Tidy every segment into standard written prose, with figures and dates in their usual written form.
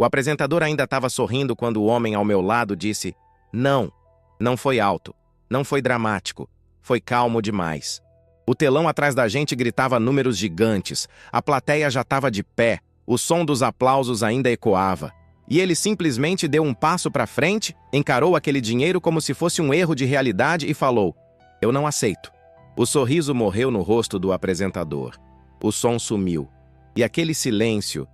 O apresentador ainda estava sorrindo quando o homem ao meu lado disse: "Não, não foi alto, não foi dramático, foi calmo demais." O telão atrás da gente gritava números gigantes, a plateia já estava de pé, o som dos aplausos ainda ecoava. E ele simplesmente deu um passo para frente, encarou aquele dinheiro como se fosse um erro de realidade e falou: "Eu não aceito." O sorriso morreu no rosto do apresentador. O som sumiu. E aquele silêncio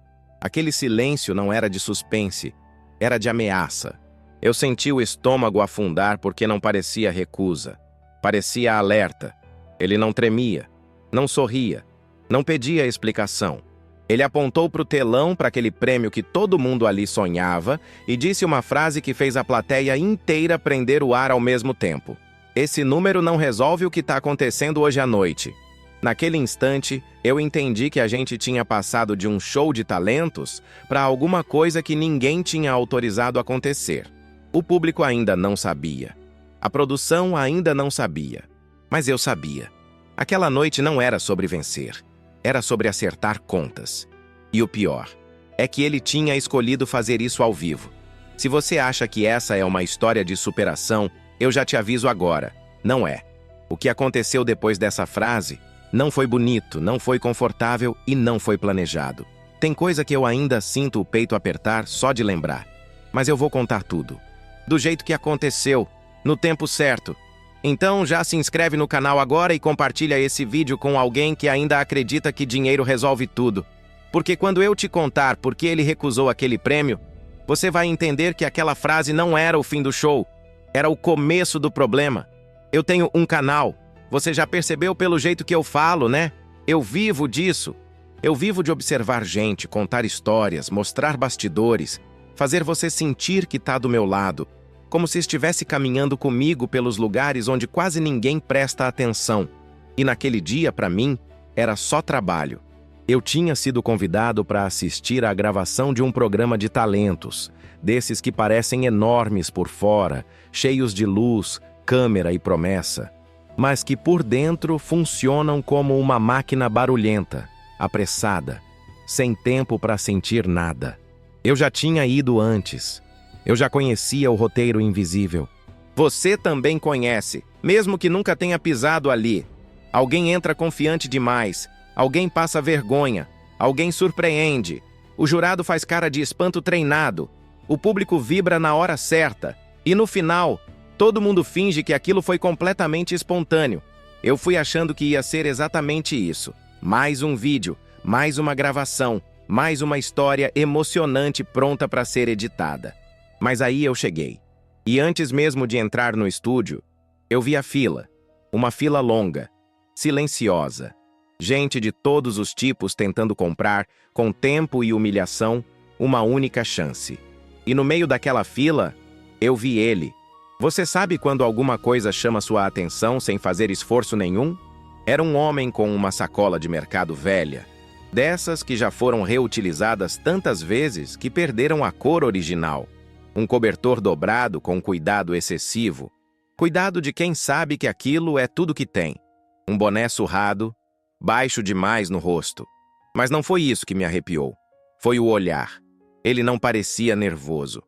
não era de suspense, era de ameaça. Eu senti o estômago afundar porque não parecia recusa. Parecia alerta. Ele não tremia, não sorria, não pedia explicação. Ele apontou para o telão, para aquele prêmio que todo mundo ali sonhava, e disse uma frase que fez a plateia inteira prender o ar ao mesmo tempo. "Esse número não resolve o que está acontecendo hoje à noite." Naquele instante, eu entendi que a gente tinha passado de um show de talentos para alguma coisa que ninguém tinha autorizado acontecer. O público ainda não sabia. A produção ainda não sabia. Mas eu sabia. Aquela noite não era sobre vencer. Era sobre acertar contas. E o pior é que ele tinha escolhido fazer isso ao vivo. Se você acha que essa é uma história de superação, eu já te aviso agora. Não é. O que aconteceu depois dessa frase não foi bonito, não foi confortável e não foi planejado. Tem coisa que eu ainda sinto o peito apertar só de lembrar. Mas eu vou contar tudo. Do jeito que aconteceu, no tempo certo. Então já se inscreve no canal agora e compartilha esse vídeo com alguém que ainda acredita que dinheiro resolve tudo. Porque quando eu te contar por que ele recusou aquele prêmio, você vai entender que aquela frase não era o fim do show. Era o começo do problema. Eu tenho um canal. Você já percebeu pelo jeito que eu falo, né? Eu vivo disso. Eu vivo de observar gente, contar histórias, mostrar bastidores, fazer você sentir que tá do meu lado, como se estivesse caminhando comigo pelos lugares onde quase ninguém presta atenção. E naquele dia, para mim, era só trabalho. Eu tinha sido convidado para assistir à gravação de um programa de talentos, desses que parecem enormes por fora, cheios de luz, câmera e promessa, mas que por dentro funcionam como uma máquina barulhenta, apressada, sem tempo para sentir nada. Eu já tinha ido antes. Eu já conhecia o roteiro invisível. Você também conhece, mesmo que nunca tenha pisado ali. Alguém entra confiante demais, alguém passa vergonha, alguém surpreende. O jurado faz cara de espanto treinado, o público vibra na hora certa, e no final, todo mundo finge que aquilo foi completamente espontâneo. Eu fui achando que ia ser exatamente isso. Mais um vídeo, mais uma gravação, mais uma história emocionante pronta para ser editada. Mas aí eu cheguei. E antes mesmo de entrar no estúdio, eu vi a fila. Uma fila longa, silenciosa. Gente de todos os tipos tentando comprar, com tempo e humilhação, uma única chance. E no meio daquela fila, eu vi ele. Você sabe quando alguma coisa chama sua atenção sem fazer esforço nenhum? Era um homem com uma sacola de mercado velha, dessas que já foram reutilizadas tantas vezes que perderam a cor original. Um cobertor dobrado com cuidado excessivo. Cuidado de quem sabe que aquilo é tudo que tem. Um boné surrado, baixo demais no rosto. Mas não foi isso que me arrepiou. Foi o olhar. Ele não parecia nervoso.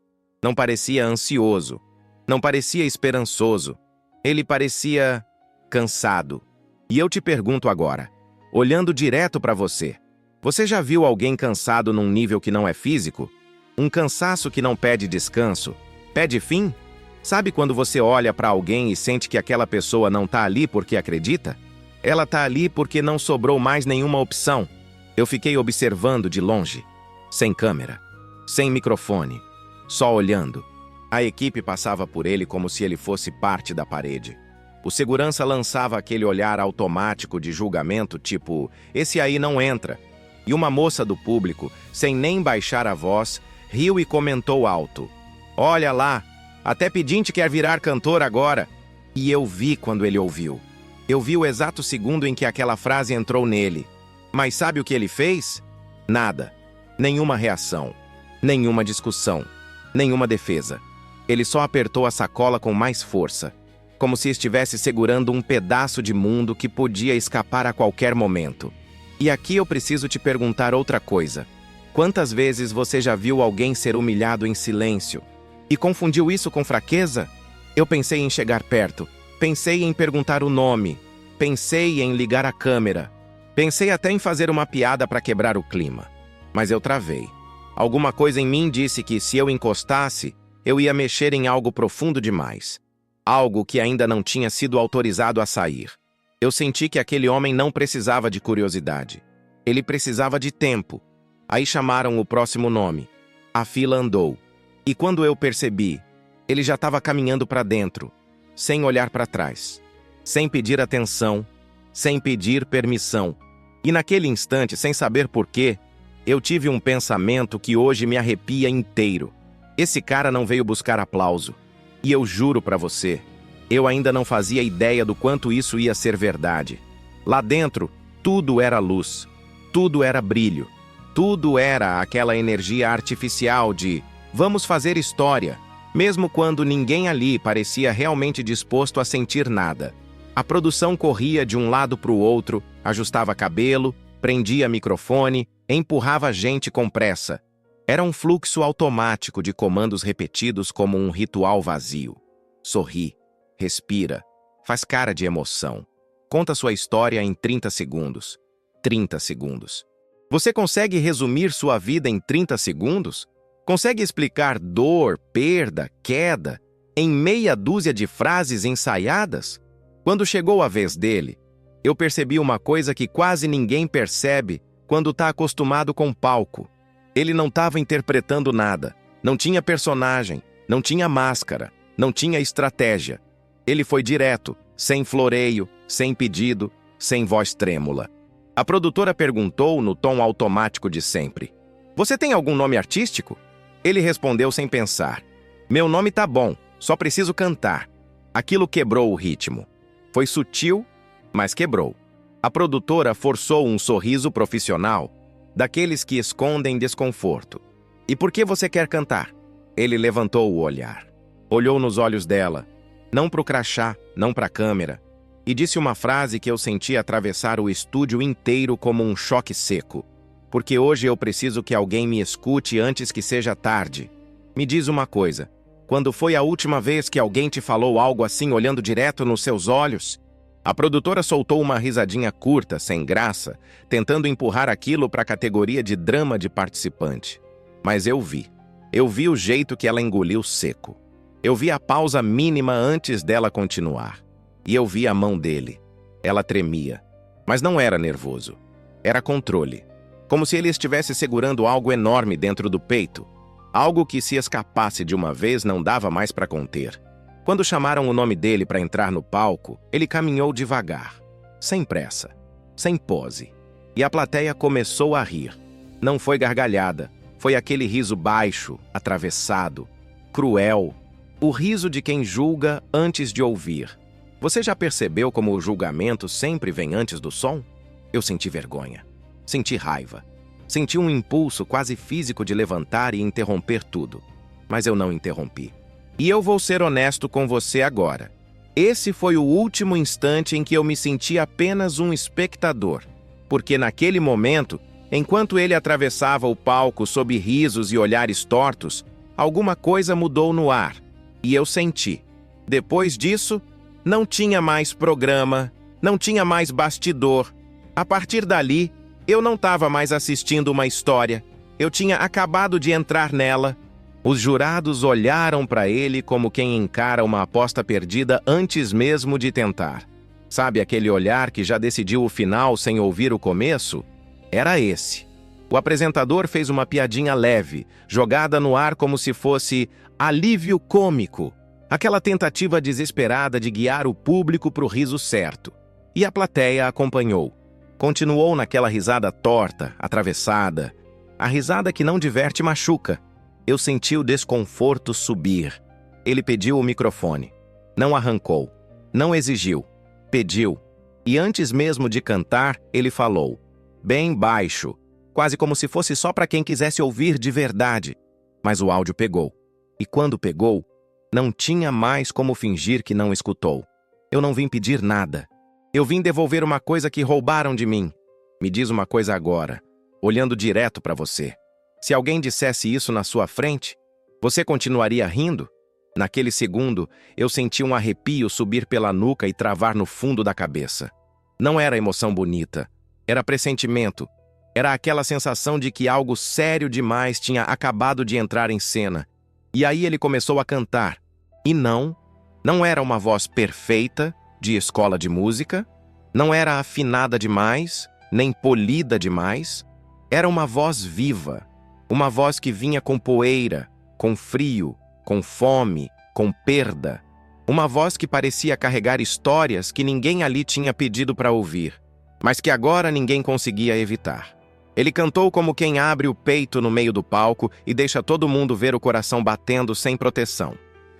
Não parecia ansioso. Não parecia esperançoso. Ele parecia cansado. E eu te pergunto agora, olhando direto para você, você já viu alguém cansado num nível que não é físico? Um cansaço que não pede descanso? Pede fim? Sabe quando você olha para alguém e sente que aquela pessoa não tá ali porque acredita? Ela tá ali porque não sobrou mais nenhuma opção. Eu fiquei observando de longe, sem câmera, sem microfone, só olhando. A equipe passava por ele como se ele fosse parte da parede. O segurança lançava aquele olhar automático de julgamento, tipo, esse aí não entra. E uma moça do público, sem nem baixar a voz, riu e comentou alto: "Olha lá, até pedinte quer virar cantor agora." E eu vi quando ele ouviu. Eu vi o exato segundo em que aquela frase entrou nele. Mas sabe o que ele fez? Nada. Nenhuma reação. Nenhuma discussão. Nenhuma defesa. Ele só apertou a sacola com mais força, como se estivesse segurando um pedaço de mundo que podia escapar a qualquer momento. E aqui eu preciso te perguntar outra coisa. Quantas vezes você já viu alguém ser humilhado em silêncio e confundiu isso com fraqueza? Eu pensei em chegar perto, pensei em perguntar o nome, pensei em ligar a câmera, pensei até em fazer uma piada para quebrar o clima. Mas eu travei. Alguma coisa em mim disse que se eu encostasse, eu ia mexer em algo profundo demais. Algo que ainda não tinha sido autorizado a sair. Eu senti que aquele homem não precisava de curiosidade. Ele precisava de tempo. Aí chamaram o próximo nome. A fila andou. E quando eu percebi, ele já estava caminhando para dentro, sem olhar para trás, sem pedir atenção, sem pedir permissão. E naquele instante, sem saber porquê, eu tive um pensamento que hoje me arrepia inteiro. Esse cara não veio buscar aplauso. E eu juro para você, eu ainda não fazia ideia do quanto isso ia ser verdade. Lá dentro, tudo era luz, tudo era brilho, tudo era aquela energia artificial de vamos fazer história, mesmo quando ninguém ali parecia realmente disposto a sentir nada. A produção corria de um lado para o outro, ajustava cabelo, prendia microfone, empurrava gente com pressa. Era um fluxo automático de comandos repetidos como um ritual vazio. Sorri, respira, faz cara de emoção. Conta sua história em 30 segundos. 30 segundos. Você consegue resumir sua vida em 30 segundos? Consegue explicar dor, perda, queda em meia dúzia de frases ensaiadas? Quando chegou a vez dele, eu percebi uma coisa que quase ninguém percebe quando está acostumado com palco. Ele não estava interpretando nada, não tinha personagem, não tinha máscara, não tinha estratégia. Ele foi direto, sem floreio, sem pedido, sem voz trêmula. A produtora perguntou no tom automático de sempre: "Você tem algum nome artístico?" Ele respondeu sem pensar: "Meu nome tá bom, só preciso cantar." Aquilo quebrou o ritmo. Foi sutil, mas quebrou. A produtora forçou um sorriso profissional, daqueles que escondem desconforto. "E por que você quer cantar?" Ele levantou o olhar. Olhou nos olhos dela, não para o crachá, não para a câmera, e disse uma frase que eu senti atravessar o estúdio inteiro como um choque seco. "Porque hoje eu preciso que alguém me escute antes que seja tarde. Me diz uma coisa, quando foi a última vez que alguém te falou algo assim olhando direto nos seus olhos?" A produtora soltou uma risadinha curta, sem graça, tentando empurrar aquilo para a categoria de drama de participante. Mas eu vi. Eu vi o jeito que ela engoliu seco. Eu vi a pausa mínima antes dela continuar. E eu vi a mão dele. Ela tremia. Mas não era nervoso. Era controle. Como se ele estivesse segurando algo enorme dentro do peito. Algo que, se escapasse de uma vez, não dava mais para conter. Quando chamaram o nome dele para entrar no palco, ele caminhou devagar, sem pressa, sem pose. E a plateia começou a rir. Não foi gargalhada, foi aquele riso baixo, atravessado, cruel. O riso de quem julga antes de ouvir. Você já percebeu como o julgamento sempre vem antes do som? Eu senti vergonha, senti raiva, senti um impulso quase físico de levantar e interromper tudo. Mas eu não interrompi. E eu vou ser honesto com você agora. Esse foi o último instante em que eu me senti apenas um espectador. Porque naquele momento, enquanto ele atravessava o palco sob risos e olhares tortos, alguma coisa mudou no ar. E eu senti. Depois disso, não tinha mais programa, não tinha mais bastidor. A partir dali, eu não estava mais assistindo uma história. Eu tinha acabado de entrar nela. Os jurados olharam para ele como quem encara uma aposta perdida antes mesmo de tentar. Sabe aquele olhar que já decidiu o final sem ouvir o começo? Era esse. O apresentador fez uma piadinha leve, jogada no ar como se fosse alívio cômico. Aquela tentativa desesperada de guiar o público para o riso certo. E a plateia acompanhou. Continuou naquela risada torta, atravessada. A risada que não diverte machuca. Eu senti o desconforto subir. Ele pediu o microfone. Não arrancou. Não exigiu. Pediu. E antes mesmo de cantar, ele falou. Bem baixo. Quase como se fosse só para quem quisesse ouvir de verdade. Mas o áudio pegou. E quando pegou, não tinha mais como fingir que não escutou. Eu não vim pedir nada. Eu vim devolver uma coisa que roubaram de mim. Me diz uma coisa agora, olhando direto para você. Se alguém dissesse isso na sua frente, você continuaria rindo? Naquele segundo, eu senti um arrepio subir pela nuca e travar no fundo da cabeça. Não era emoção bonita, era pressentimento. Era aquela sensação de que algo sério demais tinha acabado de entrar em cena. E aí ele começou a cantar. E não era uma voz perfeita, de escola de música, não era afinada demais, nem polida demais. Era uma voz viva, uma voz que vinha com poeira, com frio, com fome, com perda. Uma voz que parecia carregar histórias que ninguém ali tinha pedido para ouvir, mas que agora ninguém conseguia evitar. Ele cantou como quem abre o peito no meio do palco e deixa todo mundo ver o coração batendo sem proteção.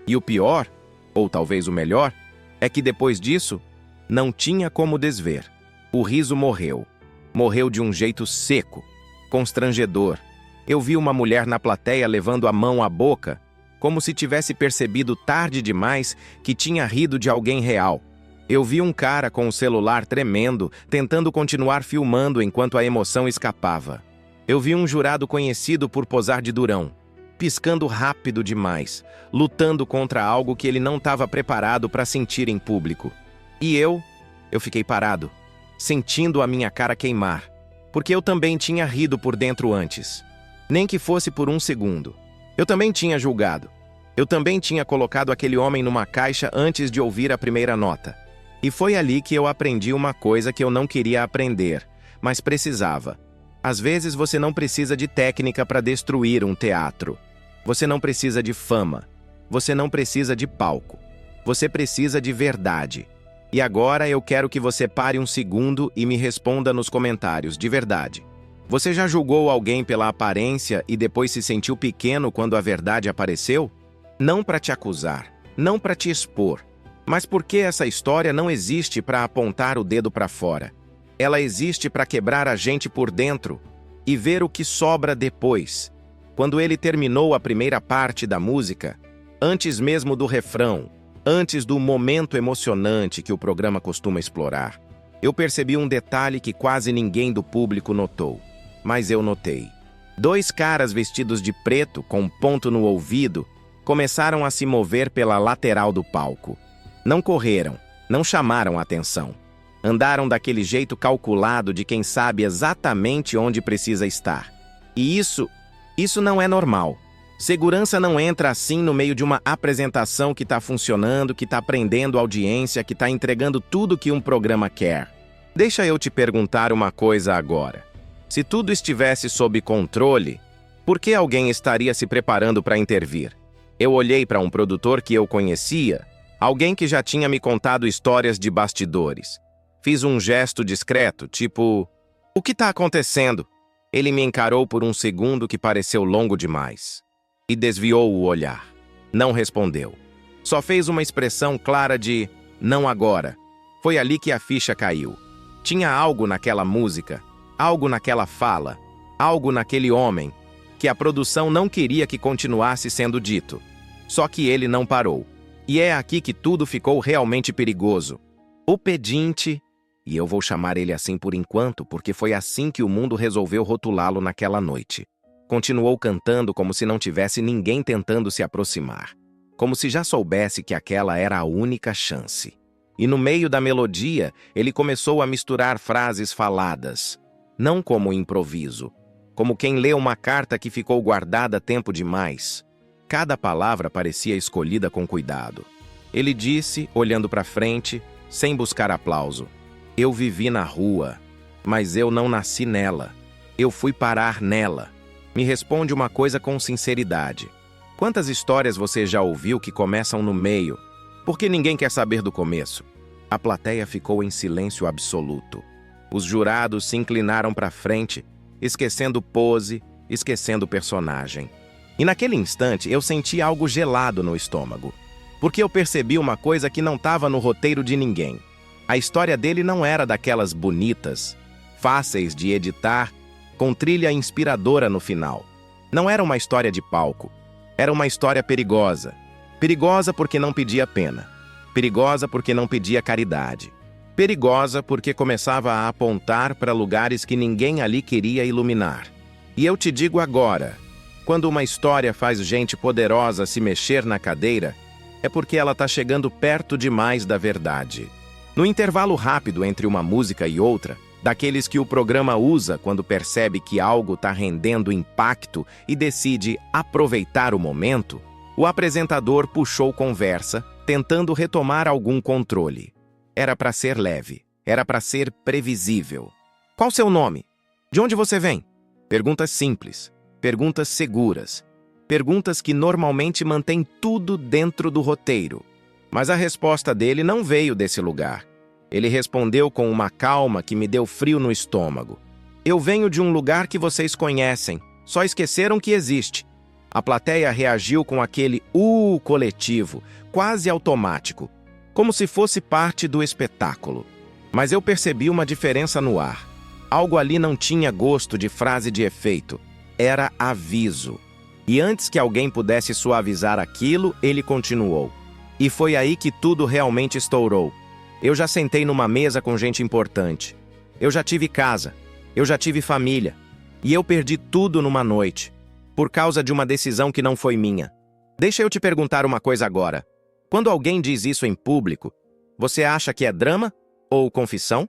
E o pior, ou talvez o melhor, é que depois disso, não tinha como desver. O riso morreu. Morreu de um jeito seco, constrangedor. Eu vi uma mulher na plateia levando a mão à boca, como se tivesse percebido tarde demais que tinha rido de alguém real. Eu vi um cara com o celular tremendo, tentando continuar filmando enquanto a emoção escapava. Eu vi um jurado conhecido por posar de durão, piscando rápido demais, lutando contra algo que ele não estava preparado para sentir em público. E eu fiquei parado, sentindo a minha cara queimar, porque eu também tinha rido por dentro antes. Nem que fosse por um segundo. Eu também tinha julgado. Eu também tinha colocado aquele homem numa caixa antes de ouvir a primeira nota. E foi ali que eu aprendi uma coisa que eu não queria aprender, mas precisava. Às vezes você não precisa de técnica para destruir um teatro. Você não precisa de fama. Você não precisa de palco. Você precisa de verdade. E agora eu quero que você pare um segundo e me responda nos comentários, de verdade. Você já julgou alguém pela aparência e depois se sentiu pequeno quando a verdade apareceu? Não para te acusar, não para te expor, mas porque essa história não existe para apontar o dedo para fora. Ela existe para quebrar a gente por dentro e ver o que sobra depois. Quando ele terminou a primeira parte da música, antes mesmo do refrão, antes do momento emocionante que o programa costuma explorar, eu percebi um detalhe que quase ninguém do público notou. Mas eu notei. 2 caras vestidos de preto, com um ponto no ouvido, começaram a se mover pela lateral do palco. Não correram, não chamaram a atenção. Andaram daquele jeito calculado de quem sabe exatamente onde precisa estar. E isso não é normal. Segurança não entra assim no meio de uma apresentação que está funcionando, que está prendendo audiência, que está entregando tudo que um programa quer. Deixa eu te perguntar uma coisa agora. Se tudo estivesse sob controle, por que alguém estaria se preparando para intervir? Eu olhei para um produtor que eu conhecia, alguém que já tinha me contado histórias de bastidores. Fiz um gesto discreto, tipo, o que está acontecendo? Ele me encarou por um segundo que pareceu longo demais. E desviou o olhar. Não respondeu. Só fez uma expressão clara de, não agora. Foi ali que a ficha caiu. Tinha algo naquela música, algo naquela fala, algo naquele homem, que a produção não queria que continuasse sendo dito. Só que ele não parou. E é aqui que tudo ficou realmente perigoso. O pedinte, e eu vou chamar ele assim por enquanto, porque foi assim que o mundo resolveu rotulá-lo naquela noite. Continuou cantando como se não tivesse ninguém tentando se aproximar. Como se já soubesse que aquela era a única chance. E no meio da melodia, ele começou a misturar frases faladas. Não como improviso, como quem lê uma carta que ficou guardada tempo demais. Cada palavra parecia escolhida com cuidado. Ele disse, olhando para frente, sem buscar aplauso: eu vivi na rua, mas eu não nasci nela. Eu fui parar nela. Me responde uma coisa com sinceridade. Quantas histórias você já ouviu que começam no meio? Porque ninguém quer saber do começo. A plateia ficou em silêncio absoluto. Os jurados se inclinaram para frente, esquecendo pose, esquecendo personagem. E naquele instante eu senti algo gelado no estômago, porque eu percebi uma coisa que não estava no roteiro de ninguém. A história dele não era daquelas bonitas, fáceis de editar, com trilha inspiradora no final. Não era uma história de palco. Era uma história perigosa. Perigosa porque não pedia pena. Perigosa porque não pedia caridade. Perigosa porque começava a apontar para lugares que ninguém ali queria iluminar. E eu te digo agora, quando uma história faz gente poderosa se mexer na cadeira, é porque ela está chegando perto demais da verdade. No intervalo rápido entre uma música e outra, daqueles que o programa usa quando percebe que algo está rendendo impacto e decide aproveitar o momento, o apresentador puxou conversa, tentando retomar algum controle. Era para ser leve, era para ser previsível. Qual seu nome? De onde você vem? Perguntas simples, perguntas seguras, perguntas que normalmente mantêm tudo dentro do roteiro. Mas a resposta dele não veio desse lugar. Ele respondeu com uma calma que me deu frio no estômago. Eu venho de um lugar que vocês conhecem, só esqueceram que existe. A plateia reagiu com aquele coletivo, quase automático, como se fosse parte do espetáculo. Mas eu percebi uma diferença no ar. Algo ali não tinha gosto de frase de efeito. Era aviso. E antes que alguém pudesse suavizar aquilo, ele continuou. E foi aí que tudo realmente estourou. Eu já sentei numa mesa com gente importante. Eu já tive casa. Eu já tive família. E eu perdi tudo numa noite, por causa de uma decisão que não foi minha. Deixa eu te perguntar uma coisa agora. Quando alguém diz isso em público, você acha que é drama ou confissão?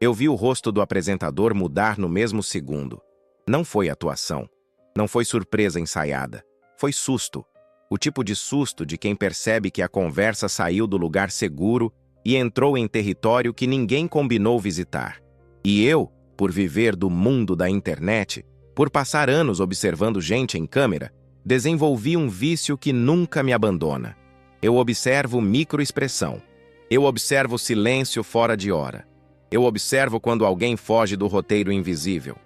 Eu vi o rosto do apresentador mudar no mesmo segundo. Não foi atuação. Não foi surpresa ensaiada. Foi susto. O tipo de susto de quem percebe que a conversa saiu do lugar seguro e entrou em território que ninguém combinou visitar. E eu, por viver do mundo da internet, por passar anos observando gente em câmera, desenvolvi um vício que nunca me abandona. Eu observo microexpressão. Eu observo silêncio fora de hora. Eu observo quando alguém foge do roteiro invisível.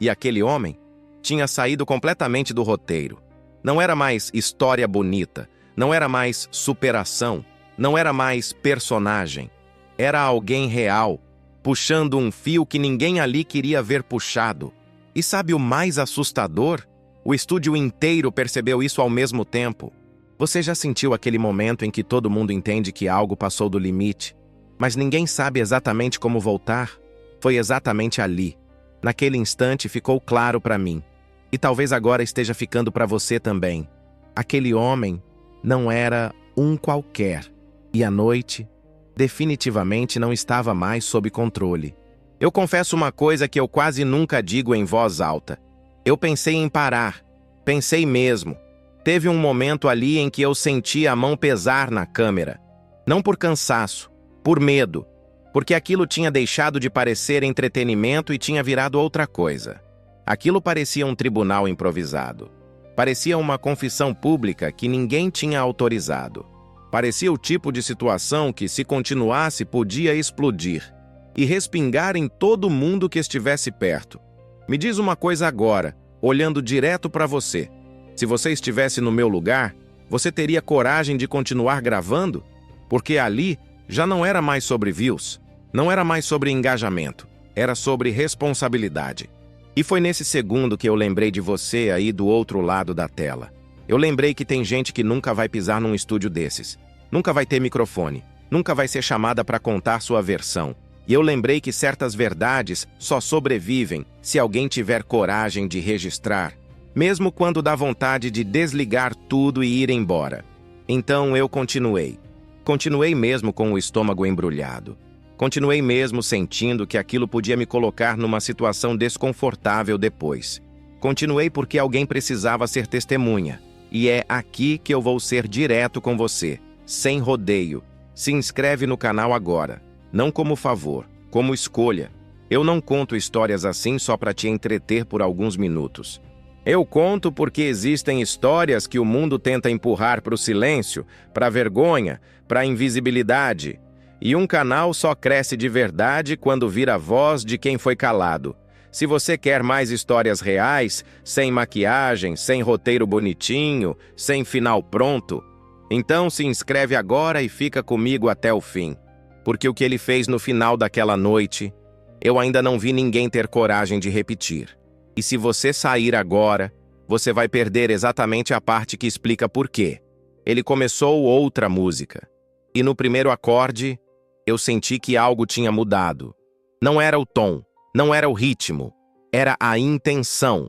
E aquele homem tinha saído completamente do roteiro. Não era mais história bonita, não era mais superação, não era mais personagem. Era alguém real, puxando um fio que ninguém ali queria ver puxado. E sabe o mais assustador? O estúdio inteiro percebeu isso ao mesmo tempo. Você já sentiu aquele momento em que todo mundo entende que algo passou do limite, mas ninguém sabe exatamente como voltar? Foi exatamente ali. Naquele instante ficou claro para mim. E talvez agora esteja ficando para você também. Aquele homem não era um qualquer. E a noite definitivamente não estava mais sob controle. Eu confesso uma coisa que eu quase nunca digo em voz alta. Eu pensei em parar. Pensei mesmo. Teve um momento ali em que eu senti a mão pesar na câmera. Não por cansaço, por medo. Porque aquilo tinha deixado de parecer entretenimento e tinha virado outra coisa. Aquilo parecia um tribunal improvisado. Parecia uma confissão pública que ninguém tinha autorizado. Parecia o tipo de situação que, se continuasse, podia explodir e respingar em todo mundo que estivesse perto. Me diz uma coisa agora, olhando direto para você. Se você estivesse no meu lugar, você teria coragem de continuar gravando? Porque ali já não era mais sobre views, não era mais sobre engajamento, era sobre responsabilidade. E foi nesse segundo que eu lembrei de você aí do outro lado da tela. Eu lembrei que tem gente que nunca vai pisar num estúdio desses. Nunca vai ter microfone. Nunca vai ser chamada para contar sua versão. E eu lembrei que certas verdades só sobrevivem se alguém tiver coragem de registrar, mesmo quando dá vontade de desligar tudo e ir embora. Então eu continuei. Continuei mesmo com o estômago embrulhado. Continuei mesmo sentindo que aquilo podia me colocar numa situação desconfortável depois. Continuei porque alguém precisava ser testemunha. E é aqui que eu vou ser direto com você, sem rodeio. Se inscreve no canal agora. Não como favor, como escolha. Eu não conto histórias assim só para te entreter por alguns minutos. Eu conto porque existem histórias que o mundo tenta empurrar para o silêncio, para a vergonha, para a invisibilidade. E um canal só cresce de verdade quando vira a voz de quem foi calado. Se você quer mais histórias reais, sem maquiagem, sem roteiro bonitinho, sem final pronto, então se inscreve agora e fica comigo até o fim. Porque o que ele fez no final daquela noite, eu ainda não vi ninguém ter coragem de repetir. E se você sair agora, você vai perder exatamente a parte que explica por quê. Ele começou outra música. E no primeiro acorde, eu senti que algo tinha mudado. Não era o tom, não era o ritmo, era a intenção.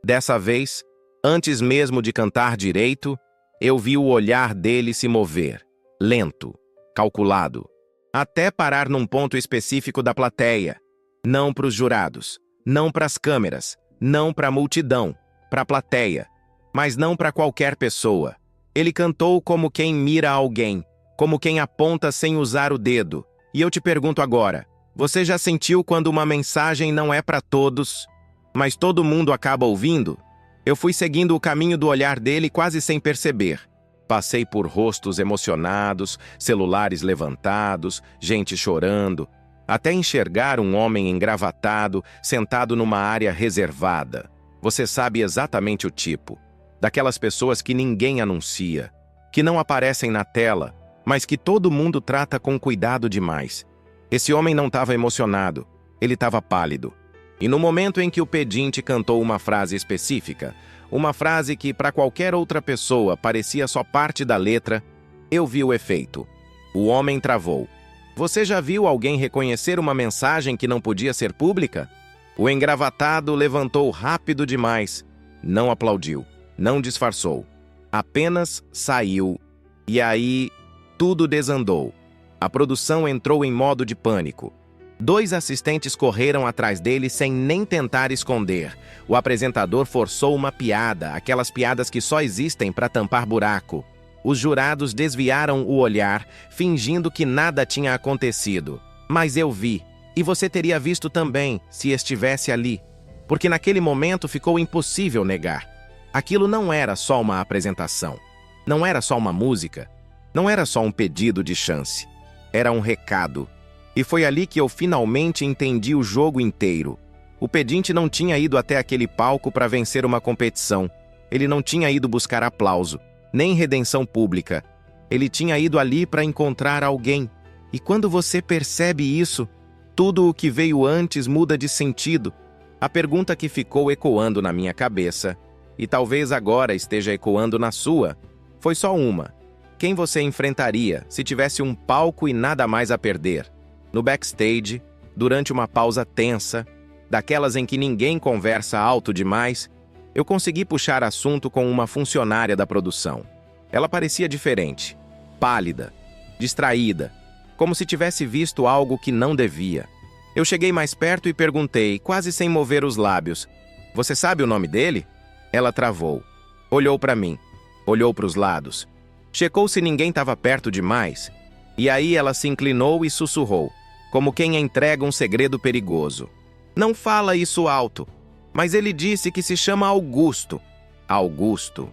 Dessa vez, antes mesmo de cantar direito, eu vi o olhar dele se mover, lento, calculado, até parar num ponto específico da plateia. Não para os jurados, não para as câmeras, não para a multidão, para a plateia, mas não para qualquer pessoa. Ele cantou como quem mira alguém, como quem aponta sem usar o dedo. E eu te pergunto agora, você já sentiu quando uma mensagem não é para todos, mas todo mundo acaba ouvindo? Eu fui seguindo o caminho do olhar dele quase sem perceber. Passei por rostos emocionados, celulares levantados, gente chorando, até enxergar um homem engravatado, sentado numa área reservada. Você sabe exatamente o tipo. Daquelas pessoas que ninguém anuncia, que não aparecem na tela, mas que todo mundo trata com cuidado demais. Esse homem não estava emocionado, ele estava pálido. E no momento em que o pedinte cantou uma frase específica, uma frase que para qualquer outra pessoa parecia só parte da letra, eu vi o efeito. O homem travou. Você já viu alguém reconhecer uma mensagem que não podia ser pública? O engravatado levantou rápido demais, não aplaudiu, não disfarçou, apenas saiu. E aí, tudo desandou. A produção entrou em modo de pânico. 2 assistentes correram atrás dele sem nem tentar esconder. O apresentador forçou uma piada, aquelas piadas que só existem para tampar buraco. Os jurados desviaram o olhar, fingindo que nada tinha acontecido. Mas eu vi, e você teria visto também, se estivesse ali. Porque naquele momento ficou impossível negar. Aquilo não era só uma apresentação. Não era só uma música. Não era só um pedido de chance. Era um recado. E foi ali que eu finalmente entendi o jogo inteiro. O pedinte não tinha ido até aquele palco para vencer uma competição. Ele não tinha ido buscar aplauso, nem redenção pública. Ele tinha ido ali para encontrar alguém. E quando você percebe isso, tudo o que veio antes muda de sentido. A pergunta que ficou ecoando na minha cabeça, e talvez agora esteja ecoando na sua, foi só uma. Quem você enfrentaria se tivesse um palco e nada mais a perder? No backstage, durante uma pausa tensa, daquelas em que ninguém conversa alto demais, eu consegui puxar assunto com uma funcionária da produção. Ela parecia diferente, pálida, distraída, como se tivesse visto algo que não devia. Eu cheguei mais perto e perguntei, quase sem mover os lábios, "Você sabe o nome dele?" Ela travou. Olhou para mim, olhou para os lados, checou se ninguém estava perto demais, e aí ela se inclinou e sussurrou, como quem entrega um segredo perigoso. "Não fala isso alto, mas ele disse que se chama Augusto." Augusto.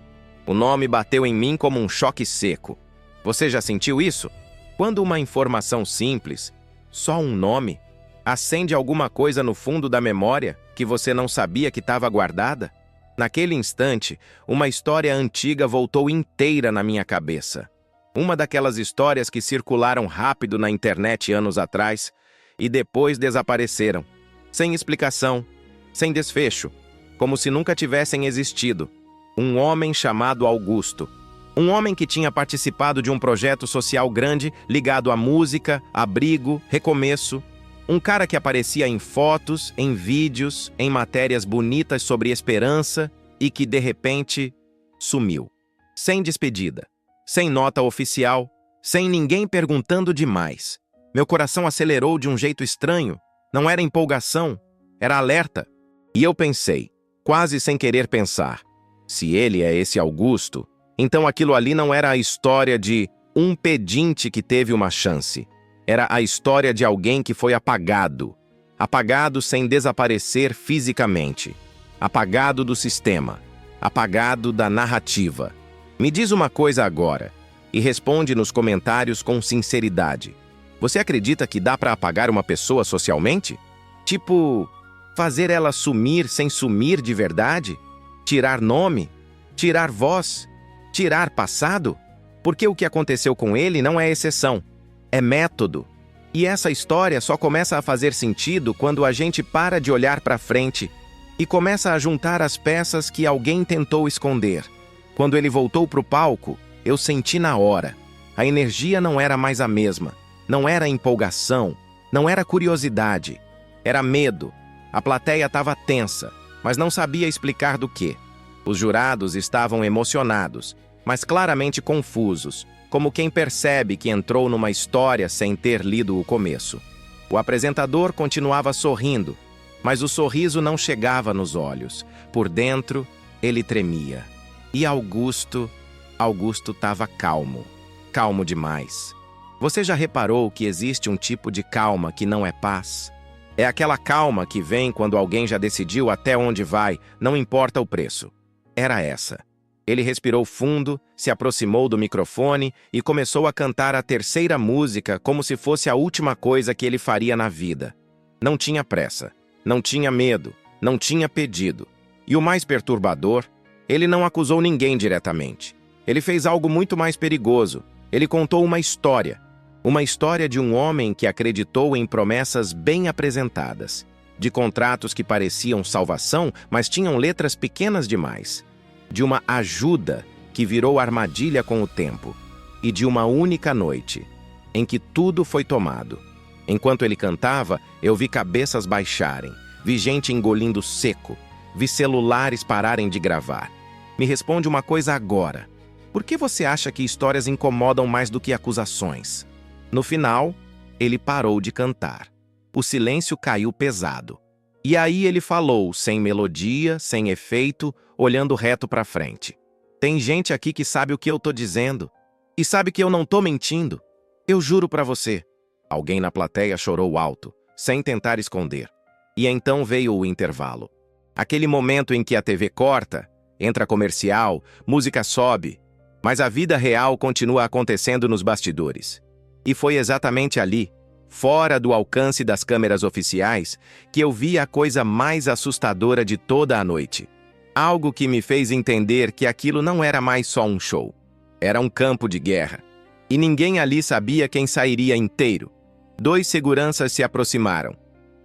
O nome bateu em mim como um choque seco. Você já sentiu isso? Quando uma informação simples, só um nome, acende alguma coisa no fundo da memória que você não sabia que estava guardada? Naquele instante, uma história antiga voltou inteira na minha cabeça. Uma daquelas histórias que circularam rápido na internet anos atrás e depois desapareceram, sem explicação, sem desfecho, como se nunca tivessem existido. Um homem chamado Augusto. Um homem que tinha participado de um projeto social grande ligado à música, abrigo, recomeço. Um cara que aparecia em fotos, em vídeos, em matérias bonitas sobre esperança e que, de repente, sumiu. Sem despedida, sem nota oficial, sem ninguém perguntando demais. Meu coração acelerou de um jeito estranho. Não era empolgação, era alerta. E eu pensei, quase sem querer pensar, se ele é esse Augusto, então aquilo ali não era a história de um pedinte que teve uma chance. Era a história de alguém que foi apagado. Apagado sem desaparecer fisicamente. Apagado do sistema. Apagado da narrativa. Me diz uma coisa agora, e responde nos comentários com sinceridade. Você acredita que dá para apagar uma pessoa socialmente? Tipo, fazer ela sumir sem sumir de verdade? Tirar nome? Tirar voz? Tirar passado? Porque o que aconteceu com ele não é exceção, é método. E essa história só começa a fazer sentido quando a gente para de olhar para frente e começa a juntar as peças que alguém tentou esconder. Quando ele voltou para o palco, eu senti na hora. A energia não era mais a mesma. Não era empolgação, não era curiosidade. Era medo. A plateia estava tensa. mas não sabia explicar do quê. Os jurados estavam emocionados, mas claramente confusos, como quem percebe que entrou numa história sem ter lido o começo. O apresentador continuava sorrindo, mas o sorriso não chegava nos olhos. Por dentro, ele tremia. E Augusto estava calmo. Calmo demais. Você já reparou que existe um tipo de calma que não é paz? É aquela calma que vem quando alguém já decidiu até onde vai, não importa o preço. Era essa. Ele respirou fundo, se aproximou do microfone e começou a cantar a terceira música como se fosse a última coisa que ele faria na vida. Não tinha pressa, não tinha medo, não tinha pedido. E o mais perturbador, ele não acusou ninguém diretamente. Ele fez algo muito mais perigoso. Ele contou uma história. Uma história de um homem que acreditou em promessas bem apresentadas, de contratos que pareciam salvação, mas tinham letras pequenas demais, de uma ajuda que virou armadilha com o tempo, e de uma única noite, em que tudo foi tomado. Enquanto ele cantava, eu vi cabeças baixarem, vi gente engolindo seco, vi celulares pararem de gravar. Me responde uma coisa agora. Por que você acha que histórias incomodam mais do que acusações? No final, ele parou de cantar. O silêncio caiu pesado. E aí ele falou, sem melodia, sem efeito, olhando reto para frente. Tem gente aqui que sabe o que eu tô dizendo. E sabe que eu não tô mentindo. Eu juro para você. Alguém na plateia chorou alto, sem tentar esconder. E então veio o intervalo. Aquele momento em que a TV corta, entra comercial, música sobe, mas a vida real continua acontecendo nos bastidores. E foi exatamente ali, fora do alcance das câmeras oficiais, que eu vi a coisa mais assustadora de toda a noite. Algo que me fez entender que aquilo não era mais só um show. Era um campo de guerra. E ninguém ali sabia quem sairia inteiro. 2 seguranças se aproximaram,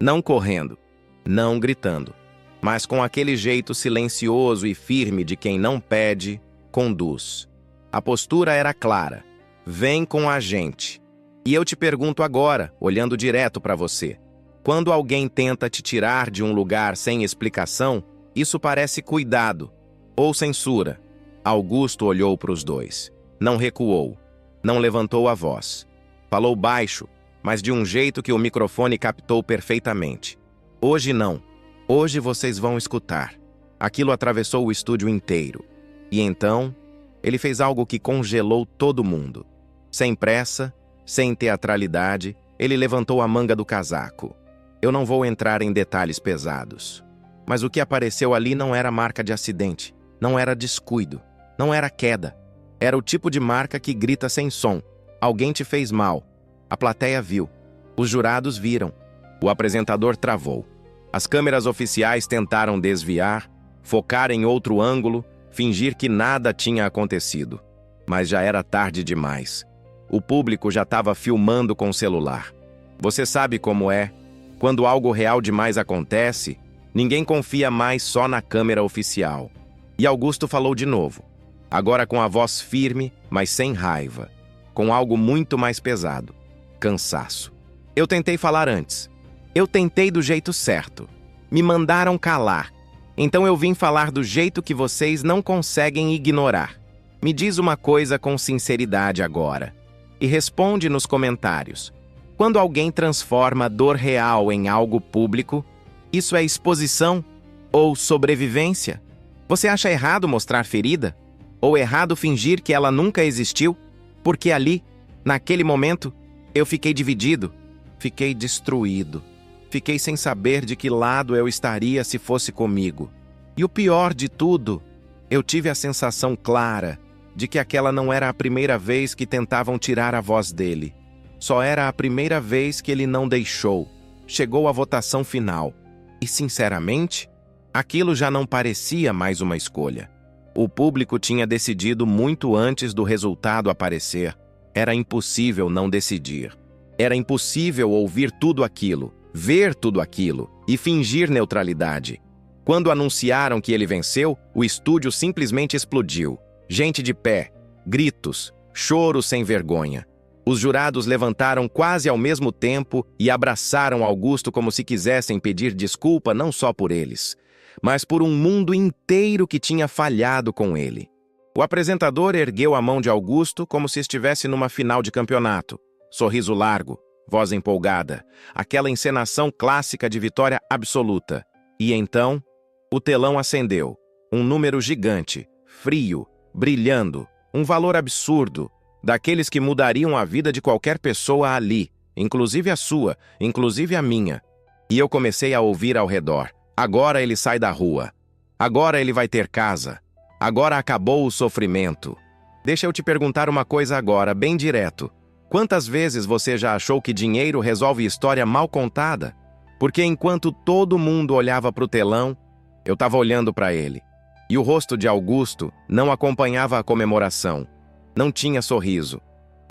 não correndo, não gritando, mas com aquele jeito silencioso e firme de quem não pede, conduz. A postura era clara. Vem com a gente. E eu te pergunto agora, olhando direto para você. Quando alguém tenta te tirar de um lugar sem explicação, isso parece cuidado ou censura. Augusto olhou para os dois. Não recuou. Não levantou a voz. Falou baixo, mas de um jeito que o microfone captou perfeitamente. Hoje não. Hoje vocês vão escutar. Aquilo atravessou o estúdio inteiro. E então, ele fez algo que congelou todo mundo. Sem pressa, sem teatralidade, ele levantou a manga do casaco. Eu não vou entrar em detalhes pesados. Mas o que apareceu ali não era marca de acidente, não era descuido, não era queda. Era o tipo de marca que grita sem som. Alguém te fez mal. A plateia viu. Os jurados viram. O apresentador travou. As câmeras oficiais tentaram desviar, focar em outro ângulo, fingir que nada tinha acontecido. Mas já era tarde demais. O público já estava filmando com o celular. Você sabe como é. Quando algo real demais acontece, ninguém confia mais só na câmera oficial. E Augusto falou de novo, agora com a voz firme, mas sem raiva, com algo muito mais pesado: cansaço. Eu tentei falar antes. Eu tentei do jeito certo. Me mandaram calar. Então eu vim falar do jeito que vocês não conseguem ignorar. Me diz uma coisa com sinceridade agora. E responde nos comentários. Quando alguém transforma dor real em algo público, isso é exposição ou sobrevivência? Você acha errado mostrar ferida? Ou errado fingir que ela nunca existiu? Porque ali, naquele momento, eu fiquei dividido, fiquei destruído, fiquei sem saber de que lado eu estaria se fosse comigo. E o pior de tudo, eu tive a sensação clara de que aquela não era a primeira vez que tentavam tirar a voz dele. Só era a primeira vez que ele não deixou. Chegou a votação final. E, sinceramente, aquilo já não parecia mais uma escolha. O público tinha decidido muito antes do resultado aparecer. Era impossível não decidir. Era impossível ouvir tudo aquilo, ver tudo aquilo e fingir neutralidade. Quando anunciaram que ele venceu, o estúdio simplesmente explodiu. Gente de pé, gritos, choro sem vergonha. Os jurados levantaram quase ao mesmo tempo e abraçaram Augusto como se quisessem pedir desculpa não só por eles, mas por um mundo inteiro que tinha falhado com ele. O apresentador ergueu a mão de Augusto como se estivesse numa final de campeonato. Sorriso largo, voz empolgada, aquela encenação clássica de vitória absoluta. E então, o telão acendeu. Um número gigante, frio, brilhando, um valor absurdo, daqueles que mudariam a vida de qualquer pessoa ali, inclusive a sua, inclusive a minha. E eu comecei a ouvir ao redor. Agora ele sai da rua. Agora ele vai ter casa. Agora acabou o sofrimento. Deixa eu te perguntar uma coisa agora, bem direto. Quantas vezes você já achou que dinheiro resolve história mal contada? Porque enquanto todo mundo olhava para o telão, eu estava olhando para ele. E o rosto de Augusto não acompanhava a comemoração. Não tinha sorriso.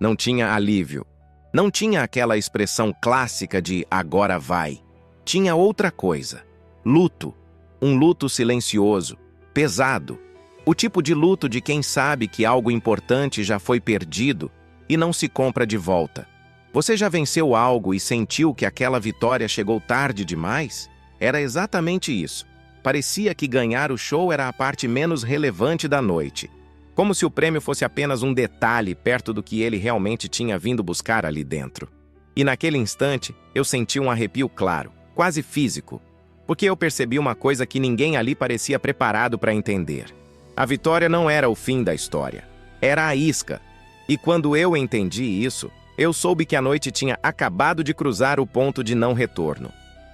Não tinha alívio. Não tinha aquela expressão clássica de agora vai. Tinha outra coisa. Luto. Um luto silencioso, pesado. O tipo de luto de quem sabe que algo importante já foi perdido e não se compra de volta. Você já venceu algo e sentiu que aquela vitória chegou tarde demais? Era exatamente isso. Parecia que ganhar o show era a parte menos relevante da noite. Como se o prêmio fosse apenas um detalhe perto do que ele realmente tinha vindo buscar ali dentro. E naquele instante, eu senti um arrepio claro, quase físico, porque eu percebi uma coisa que ninguém ali parecia preparado para entender. A vitória não era o fim da história. Era a isca. E quando eu entendi isso, eu soube que a noite tinha acabado de cruzar o ponto de não retorno.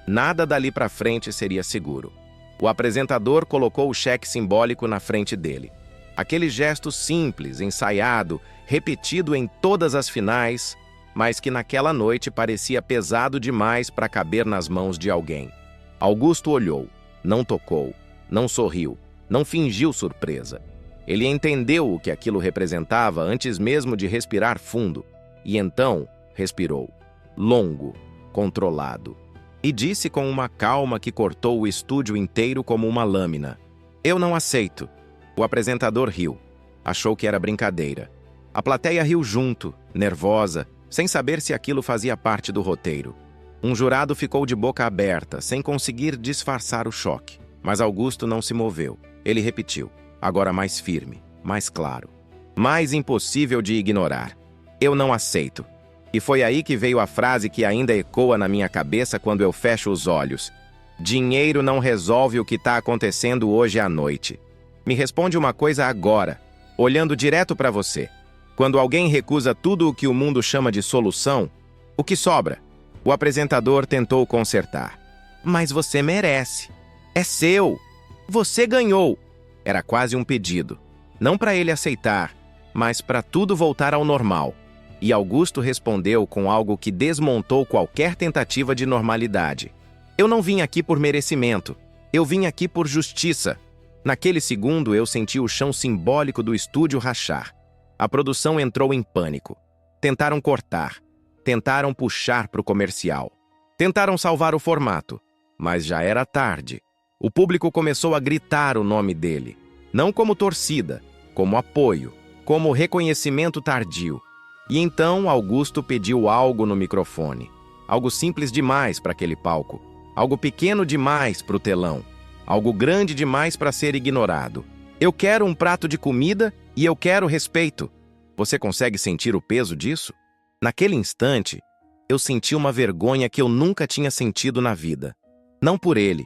Nada dali para frente seria seguro. O apresentador colocou o cheque simbólico na frente dele. Aquele gesto simples, ensaiado, repetido em todas as finais, mas que naquela noite parecia pesado demais para caber nas mãos de alguém. Augusto olhou, não tocou, não sorriu, não fingiu surpresa. Ele entendeu o que aquilo representava antes mesmo de respirar fundo, e então respirou, longo, controlado, e disse com uma calma que cortou o estúdio inteiro como uma lâmina: "Eu não aceito." O apresentador riu. Achou que era brincadeira. A plateia riu junto, nervosa, sem saber se aquilo fazia parte do roteiro. Um jurado ficou de boca aberta, sem conseguir disfarçar o choque. Mas Augusto não se moveu. Ele repetiu, agora mais firme, mais claro, mais impossível de ignorar: "Eu não aceito." E foi aí que veio a frase que ainda ecoa na minha cabeça quando eu fecho os olhos: "Dinheiro não resolve o que está acontecendo hoje à noite." Me responde uma coisa agora, olhando direto para você. Quando alguém recusa tudo o que o mundo chama de solução, o que sobra? O apresentador tentou consertar. "Mas você merece. É seu. Você ganhou." Era quase um pedido. Não para ele aceitar, mas para tudo voltar ao normal. E Augusto respondeu com algo que desmontou qualquer tentativa de normalidade. "Eu não vim aqui por merecimento. Eu vim aqui por justiça." Naquele segundo, eu senti o chão simbólico do estúdio rachar. A produção entrou em pânico. Tentaram cortar. Tentaram puxar para o comercial. Tentaram salvar o formato. Mas já era tarde. O público começou a gritar o nome dele. Não como torcida, como apoio, como reconhecimento tardio. E então Augusto pediu algo no microfone. Algo simples demais para aquele palco. Algo pequeno demais para o telão. Algo grande demais para ser ignorado. "Eu quero um prato de comida e eu quero respeito." Você consegue sentir o peso disso? Naquele instante, eu senti uma vergonha que eu nunca tinha sentido na vida. Não por ele,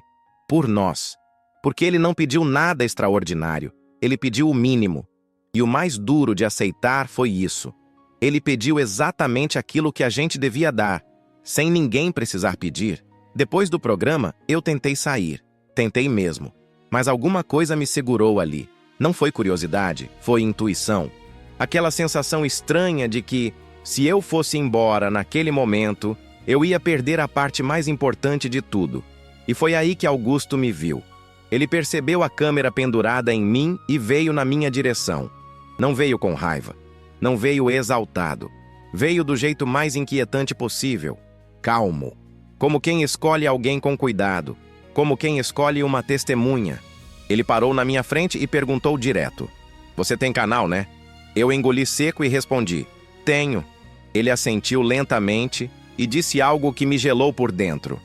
por nós. Porque ele não pediu nada extraordinário. Ele pediu o mínimo. E o mais duro de aceitar foi isso. Ele pediu exatamente aquilo que a gente devia dar, sem ninguém precisar pedir. Depois do programa, eu tentei sair. Tentei mesmo. Mas alguma coisa me segurou ali. Não foi curiosidade, foi intuição. Aquela sensação estranha de que, se eu fosse embora naquele momento, eu ia perder a parte mais importante de tudo. E foi aí que Augusto me viu. Ele percebeu a câmera pendurada em mim e veio na minha direção. Não veio com raiva. Não veio exaltado. Veio do jeito mais inquietante possível. Calmo. Como quem escolhe alguém com cuidado. Como quem escolhe uma testemunha. Ele parou na minha frente e perguntou direto: "Você tem canal, né?" Eu engoli seco e respondi: "Tenho." Ele assentiu lentamente e disse algo que me gelou por dentro: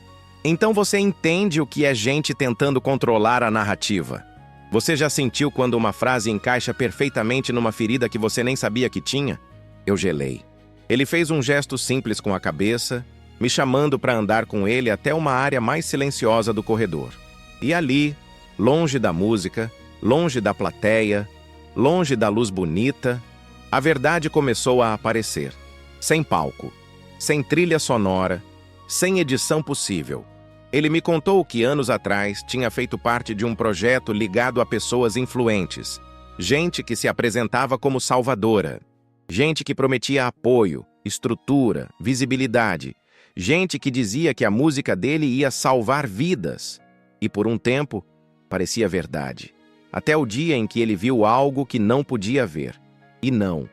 Então você entende o que é gente tentando controlar a narrativa. Você já sentiu quando uma frase encaixa perfeitamente numa ferida que você nem sabia que tinha? Eu gelei. Ele fez um gesto simples com a cabeça, me chamando para andar com ele até uma área mais silenciosa do corredor. E ali, longe da música, longe da plateia, longe da luz bonita, a verdade começou a aparecer. Sem palco, sem trilha sonora, sem edição possível. Ele me contou que anos atrás tinha feito parte de um projeto ligado a pessoas influentes, gente que se apresentava como salvadora, gente que prometia apoio, estrutura, visibilidade, gente que dizia que a música dele ia salvar vidas. E por um tempo, parecia verdade. Até o dia em que ele viu algo que não podia ver. E não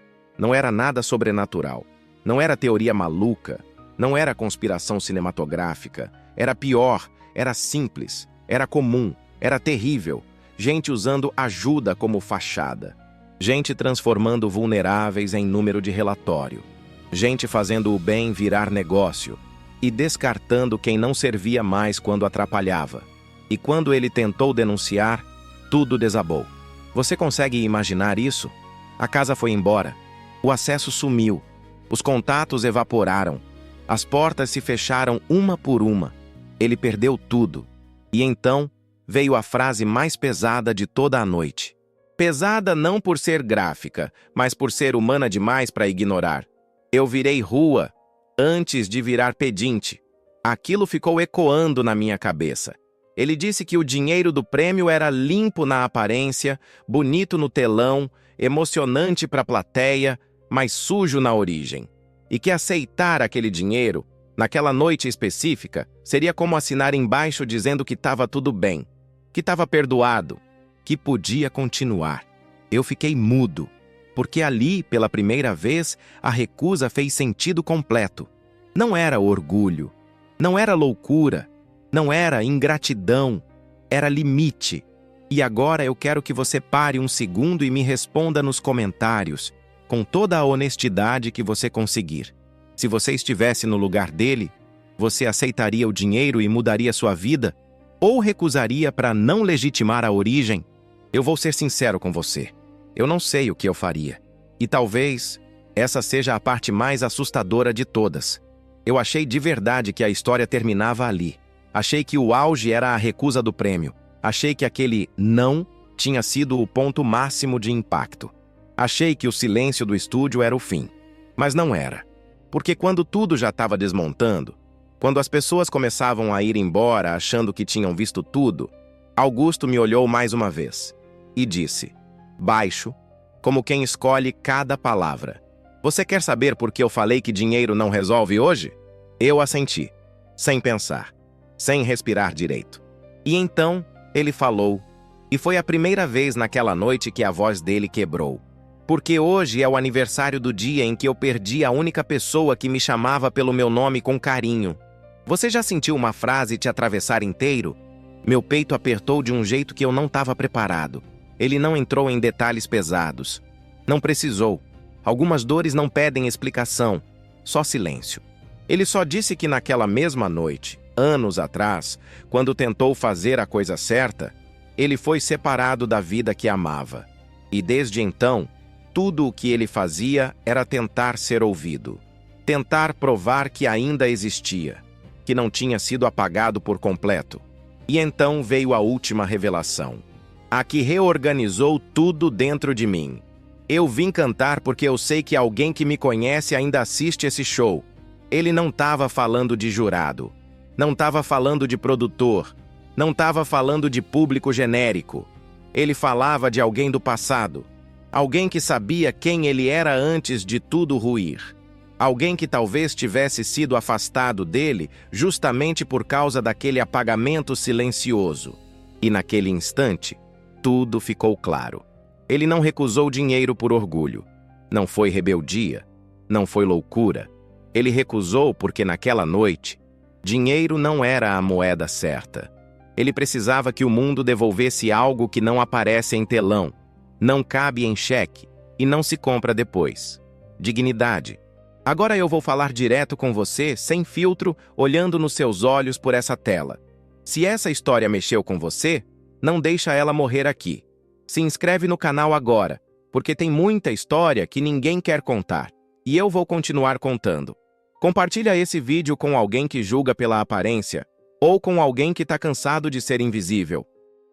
era nada sobrenatural. Não era teoria maluca. Não era conspiração cinematográfica. Era pior, era simples, era comum, era terrível. Gente usando ajuda como fachada. Gente transformando vulneráveis em número de relatório. Gente fazendo o bem virar negócio. E descartando quem não servia mais quando atrapalhava. E quando ele tentou denunciar, tudo desabou. Você consegue imaginar isso? A casa foi embora. O acesso sumiu. Os contatos evaporaram. As portas se fecharam uma por uma. Ele perdeu tudo. E então veio a frase mais pesada de toda a noite. Pesada não por ser gráfica, mas por ser humana demais para ignorar. Eu virei rua antes de virar pedinte. Aquilo ficou ecoando na minha cabeça. Ele disse que o dinheiro do prêmio era limpo na aparência, bonito no telão, emocionante para a plateia, mas sujo na origem. E que aceitar aquele dinheiro, naquela noite específica, seria como assinar embaixo dizendo que estava tudo bem, que estava perdoado, que podia continuar. Eu fiquei mudo, porque ali, pela primeira vez, a recusa fez sentido completo. Não era orgulho, não era loucura, não era ingratidão, era limite. E agora eu quero que você pare um segundo e me responda nos comentários, com toda a honestidade que você conseguir. Se você estivesse no lugar dele, você aceitaria o dinheiro e mudaria sua vida? Ou recusaria para não legitimar a origem? Eu vou ser sincero com você. Eu não sei o que eu faria. E talvez essa seja a parte mais assustadora de todas. Eu achei de verdade que a história terminava ali. Achei que o auge era a recusa do prêmio. Achei que aquele não tinha sido o ponto máximo de impacto. Achei que o silêncio do estúdio era o fim. Mas não era. Porque quando tudo já estava desmontando, quando as pessoas começavam a ir embora achando que tinham visto tudo, Augusto me olhou mais uma vez e disse, baixo, como quem escolhe cada palavra: você quer saber por que eu falei que dinheiro não resolve hoje? Eu assenti, sem pensar, sem respirar direito. E então ele falou, e foi a primeira vez naquela noite que a voz dele quebrou. Porque hoje é o aniversário do dia em que eu perdi a única pessoa que me chamava pelo meu nome com carinho. Você já sentiu uma frase te atravessar inteiro? Meu peito apertou de um jeito que eu não estava preparado. Ele não entrou em detalhes pesados. Não precisou. Algumas dores não pedem explicação, só silêncio. Ele só disse que naquela mesma noite, anos atrás, quando tentou fazer a coisa certa, ele foi separado da vida que amava. E desde então, tudo o que ele fazia era tentar ser ouvido. Tentar provar que ainda existia, que não tinha sido apagado por completo. E então veio a última revelação, a que reorganizou tudo dentro de mim. Eu vim cantar porque eu sei que alguém que me conhece ainda assiste esse show. Ele não estava falando de jurado, não estava falando de produtor, não estava falando de público genérico. Ele falava de alguém do passado. Alguém que sabia quem ele era antes de tudo ruir. Alguém que talvez tivesse sido afastado dele justamente por causa daquele apagamento silencioso. E naquele instante, tudo ficou claro. Ele não recusou dinheiro por orgulho. Não foi rebeldia. Não foi loucura. Ele recusou porque naquela noite, dinheiro não era a moeda certa. Ele precisava que o mundo devolvesse algo que não aparece em telão, não cabe em cheque e não se compra depois. Dignidade. Agora eu vou falar direto com você, sem filtro, olhando nos seus olhos por essa tela. Se essa história mexeu com você, não deixa ela morrer aqui. Se inscreve no canal agora, porque tem muita história que ninguém quer contar. E eu vou continuar contando. Compartilha esse vídeo com alguém que julga pela aparência, ou com alguém que está cansado de ser invisível.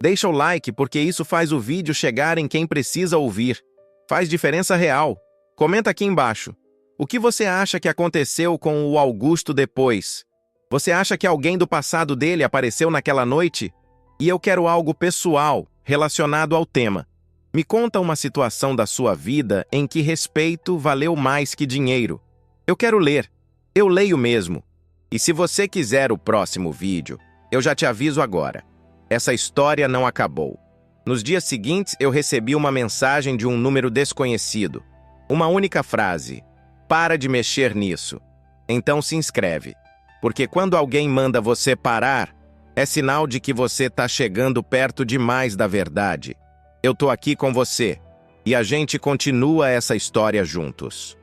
Deixa o like porque isso faz o vídeo chegar em quem precisa ouvir. Faz diferença real. Comenta aqui embaixo. O que você acha que aconteceu com o Augusto depois? Você acha que alguém do passado dele apareceu naquela noite? E eu quero algo pessoal, relacionado ao tema. Me conta uma situação da sua vida em que respeito valeu mais que dinheiro. Eu quero ler. Eu leio mesmo. E se você quiser o próximo vídeo, eu já te aviso agora. Essa história não acabou. Nos dias seguintes, eu recebi uma mensagem de um número desconhecido. Uma única frase. Para de mexer nisso. Então se inscreve. Porque quando alguém manda você parar, é sinal de que você está chegando perto demais da verdade. Eu tô aqui com você. E a gente continua essa história juntos.